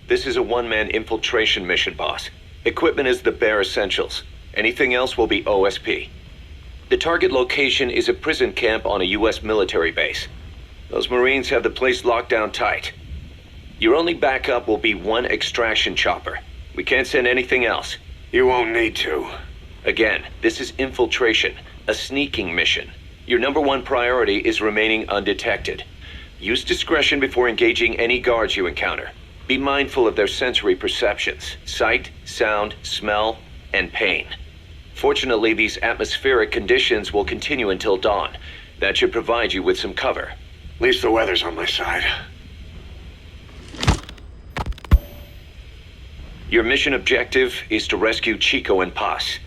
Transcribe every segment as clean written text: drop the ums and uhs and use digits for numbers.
This is a one-man infiltration mission, boss. Equipment is the bare essentials. Anything else will be OSP. The target location is a prison camp on a U.S. military base. Those Marines have the place locked down tight. Your only backup will be one extraction chopper. We can't send anything else. You won't need to. Again, this is infiltration, a sneaking mission. Your number one priority is remaining undetected. Use discretion before engaging any guards you encounter. Be mindful of their sensory perceptions: sight, sound, smell, and pain. Fortunately, these atmospheric conditions will continue until dawn. That should provide you with some cover. At least the weather's on my side. Your mission objective is to rescue Chico and Paz.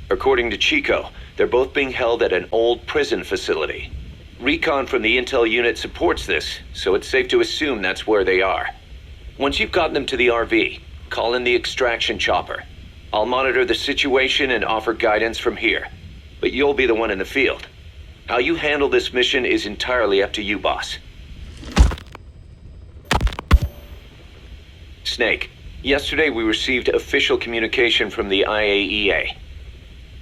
According to Chico, they're both being held at an old prison facility. Recon from the intel unit supports this, so it's safe to assume that's where they are. Once you've gotten them to the RV, call in the extraction chopper. I'll monitor the situation and offer guidance from here, but you'll be the one in the field. How you handle this mission is entirely up to you, boss. Snake, yesterday we received official communication from the IAEA.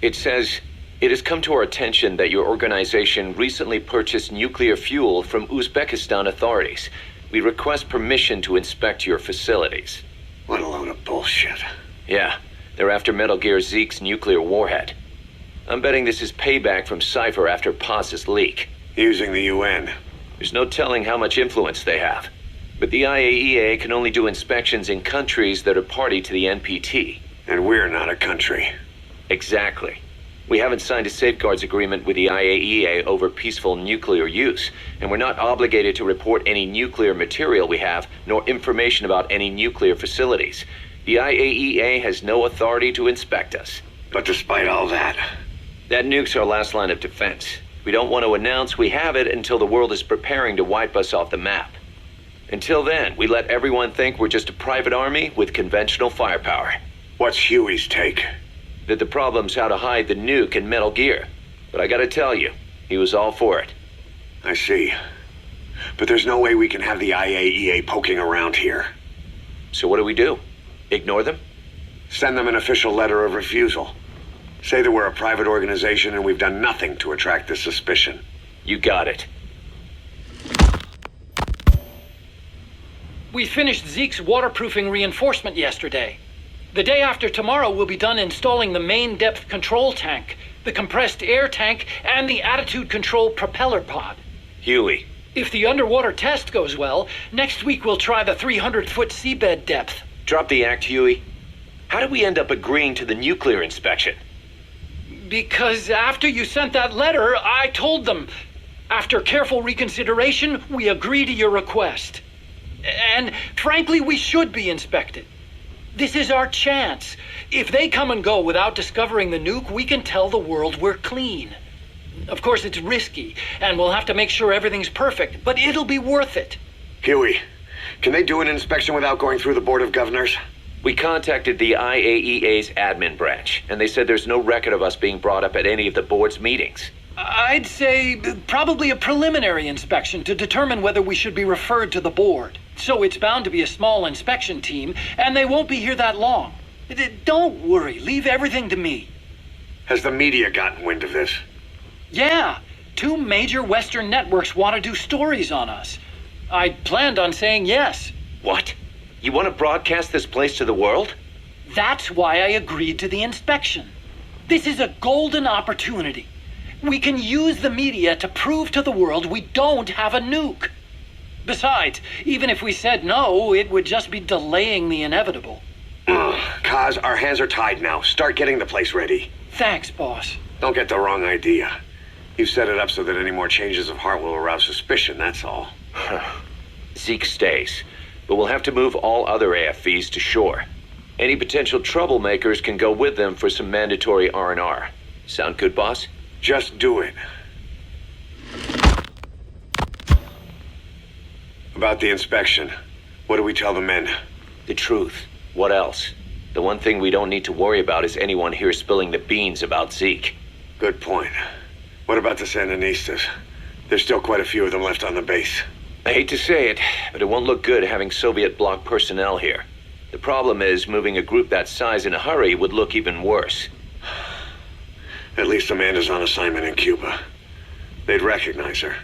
It says, "It has come to our attention that your organization recently purchased nuclear fuel from Uzbekistan authorities. We request permission to inspect your facilities." What a load of bullshit. Yeah, they're after Metal Gear Zeke's nuclear warhead. I'm betting this is payback from Cypher after Paz's leak. Using the UN. There's no telling how much influence they have. But the IAEA can only do inspections in countries that are party to the NPT. And we're not a country. Exactly. We haven't signed a safeguards agreement with the IAEA over peaceful nuclear use, and we're not obligated to report any nuclear material we have, nor information about any nuclear facilities. The IAEA has no authority to inspect us. But despite all that... That nuke's our last line of defense. We don't want to announce we have it until the world is preparing to wipe us off the map. Until then, we let everyone think we're just a private army with conventional firepower. What's Huey's take? That the problem's how to hide the nuke in Metal Gear. But I gotta tell you, he was all for it. I see. But there's no way we can have the IAEA poking around here. So what do? Ignore them? Send them an official letter of refusal. Say that we're a private organization and we've done nothing to attract this suspicion. You got it. We finished Zeke's waterproofing reinforcement yesterday. The day after tomorrow, we'll be done installing the main depth control tank, the compressed air tank, and the attitude control propeller pod. Huey. If the underwater test goes well, next week we'll try the 300-foot seabed depth. Drop the act, Huey. How did we end up agreeing to the nuclear inspection? Because after you sent that letter, I told them. After careful reconsideration, we agree to your request. And frankly, we should be inspected. This is our chance. If they come and go without discovering the nuke, we can tell the world we're clean. Of course, it's risky, and we'll have to make sure everything's perfect, but it'll be worth it. Huey, can they do an inspection without going through the Board of Governors? We contacted the IAEA's admin branch, and they said there's no record of us being brought up at any of the board's meetings. I'd say probably a preliminary inspection to determine whether we should be referred to the board. So it's bound to be a small inspection team, and they won't be here that long. Don't worry, leave everything to me. Has the media gotten wind of this? Yeah, 2 major Western networks want to do stories on us. I planned on saying yes. What? You want to broadcast this place to the world? That's why I agreed to the inspection. This is a golden opportunity. We can use the media to prove to the world we don't have a nuke. Besides, even if we said no, it would just be delaying the inevitable. Kaz, our hands are tied now. Start getting the place ready. Thanks, boss. Don't get the wrong idea. You've set it up so that any more changes of heart will arouse suspicion, that's all. Zeke stays, but we'll have to move all other AFVs to shore. Any potential troublemakers can go with them for some mandatory R&R. Sound good, boss? Just do it. About the inspection, what do we tell the men? The truth. What else? The one thing we don't need to worry about is anyone here spilling the beans about Zeke. Good point. What about the Sandinistas? There's still quite a few of them left on the base. I hate to say it, but it won't look good having Soviet bloc personnel here. The problem is, moving a group that size in a hurry would look even worse. At least Amanda's on assignment in Cuba. They'd recognize her.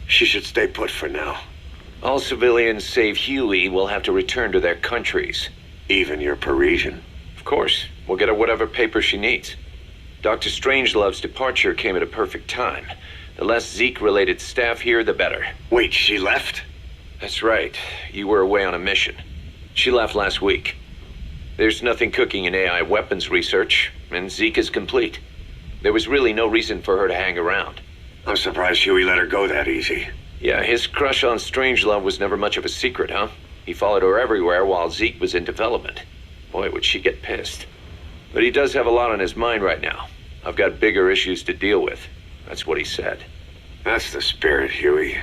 She should stay put for now. All civilians save Huey will have to return to their countries. Even your Parisian. Of course, we'll get her whatever paper she needs. Dr. Strangelove's departure came at a perfect time. The less Zeke-related staff here, the better. Wait, she left? That's right. You were away on a mission. She left last week. There's nothing cooking in AI weapons research, and Zeke is complete. There was really no reason for her to hang around. I'm surprised Huey let her go that easy. Yeah, his crush on Strangelove was never much of a secret, huh? He followed her everywhere while Zeke was in development. Boy, would she get pissed. But he does have a lot on his mind right now. I've got bigger issues to deal with. That's what he said. That's the spirit, Huey.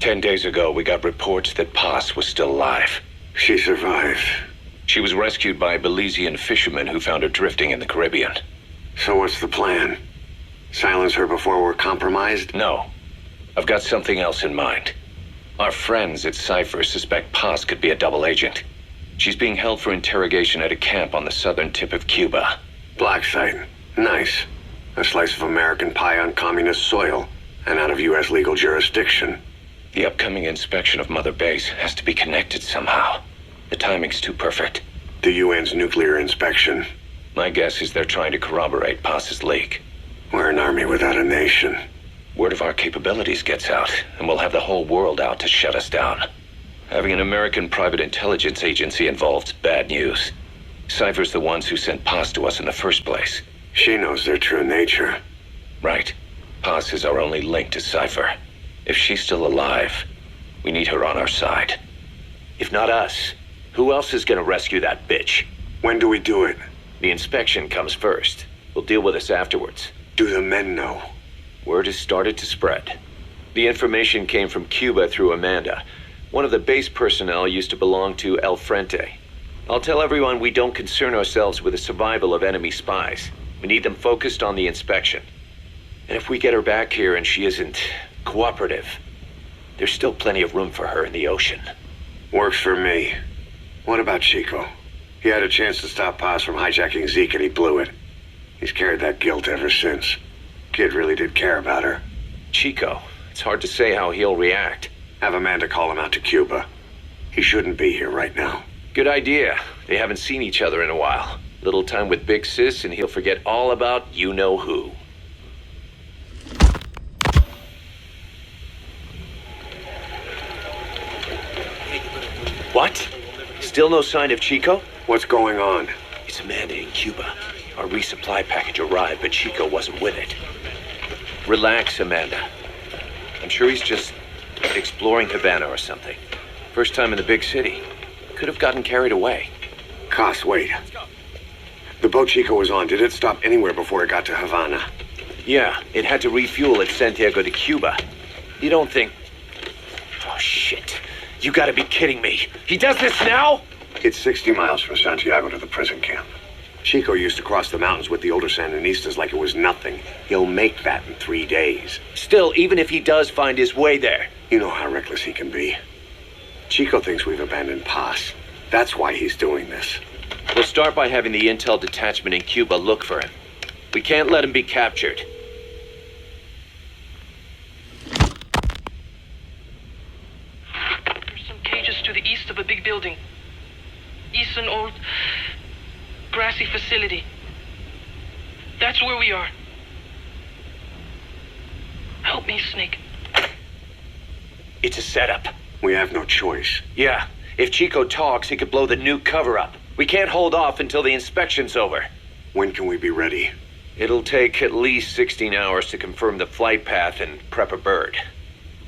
10 days ago, we got reports that Paz was still alive. She survived. She was rescued by Belizean fishermen who found her drifting in the Caribbean. So what's the plan? Silence her before we're compromised? No. I've got something else in mind. Our friends at Cypher suspect Paz could be a double agent. She's being held for interrogation at a camp on the southern tip of Cuba. Black site. Nice. A slice of American pie on communist soil, and out of U.S. legal jurisdiction. The upcoming inspection of Mother Base has to be connected somehow. The timing's too perfect. The UN's nuclear inspection. My guess is they're trying to corroborate Paz's leak. We're an army without a nation. Word of our capabilities gets out, and we'll have the whole world out to shut us down. Having an American private intelligence agency involved's bad news. Cypher's the ones who sent Paz to us in the first place. She knows their true nature. Right. Paz is our only link to Cypher. If she's still alive, we need her on our side. If not us, who else is gonna rescue that bitch? When do we do it? The inspection comes first. We'll deal with us afterwards. Do the men know? Word has started to spread. The information came from Cuba through Amanda. One of the base personnel used to belong to El Frente. I'll tell everyone we don't concern ourselves with the survival of enemy spies. We need them focused on the inspection. And if we get her back here and she isn't cooperative, there's still plenty of room for her in the ocean. Works for me. What about Chico? He had a chance to stop Paz from hijacking Zeke and he blew it. He's carried that guilt ever since. Kid really did care about her. Chico, it's hard to say how he'll react. Have Amanda call him out to Cuba. He shouldn't be here right now. Good idea. They haven't seen each other in a while. Little time with Big Sis and he'll forget all about you-know-who. What? Still no sign of Chico? What's going on? It's Amanda in Cuba. Our resupply package arrived, but Chico wasn't with it. Relax, Amanda. I'm sure he's just exploring Havana or something. First time in the big city. Could have gotten carried away. Cos, wait. The boat Chico was on, did it stop anywhere before it got to Havana? Yeah, it had to refuel at Santiago de Cuba. You don't think... Oh, shit. You gotta be kidding me. He does this now? It's 60 miles from Santiago to the prison camp. Chico used to cross the mountains with the older Sandinistas like it was nothing. He'll make that in 3 days. Still, even if he does find his way there... You know how reckless he can be. Chico thinks we've abandoned Paz. That's why he's doing this. We'll start by having the intel detachment in Cuba look for him. We can't let him be captured. There's some cages to the east of a big building. East an old grassy facility. That's where we are. Help me, Snake. It's a setup. We have no choice. Yeah, if Chico talks, he could blow the nuke cover up. We can't hold off until the inspection's over. When can we be ready? It'll take at least 16 hours to confirm the flight path and prep a bird.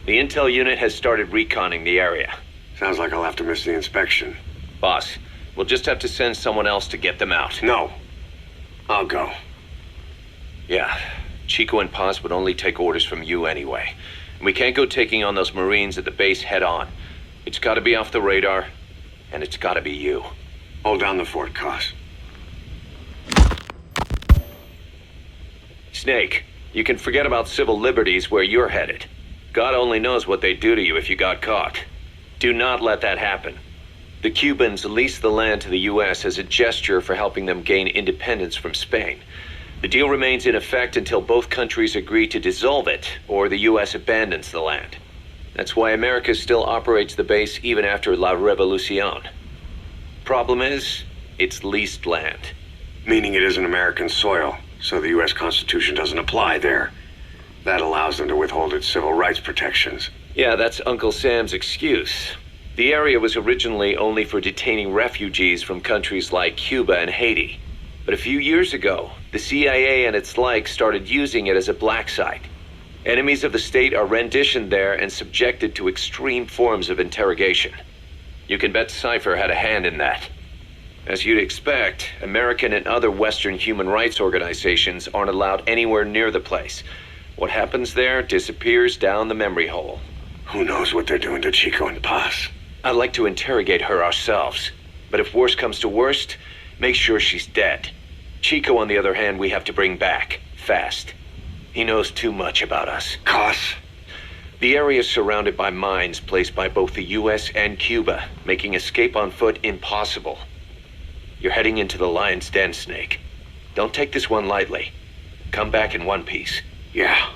The intel unit has started reconning the area. Sounds like I'll have to miss the inspection. Boss, we'll just have to send someone else to get them out. No. I'll go. Yeah, Chico and Paz would only take orders from you anyway. We can't go taking on those Marines at the base head on. It's gotta be off the radar, and it's gotta be you. Hold down the fort, Cos. Snake, you can forget about civil liberties where you're headed. God only knows what they'd do to you if you got caught. Do not let that happen. The Cubans leased the land to the U.S. as a gesture for helping them gain independence from Spain. The deal remains in effect until both countries agree to dissolve it, or the U.S. abandons the land. That's why America still operates the base even after La Revolucion. Problem is, it's leased land. Meaning it isn't American soil, so the U.S. Constitution doesn't apply there. That allows them to withhold its civil rights protections. Yeah, that's Uncle Sam's excuse. The area was originally only for detaining refugees from countries like Cuba and Haiti. But a few years ago, the CIA and its like started using it as a black site. Enemies of the state are renditioned there and subjected to extreme forms of interrogation. You can bet Cypher had a hand in that. As you'd expect, American and other Western human rights organizations aren't allowed anywhere near the place. What happens there disappears down the memory hole. Who knows what they're doing to Chico and Paz? I'd like to interrogate her ourselves. But if worst comes to worst, make sure she's dead. Chico, on the other hand, we have to bring back, fast. He knows too much about us. Cos? The area is surrounded by mines placed by both the US and Cuba, making escape on foot impossible. You're heading into the lion's den, Snake. Don't take this one lightly. Come back in one piece. Yeah.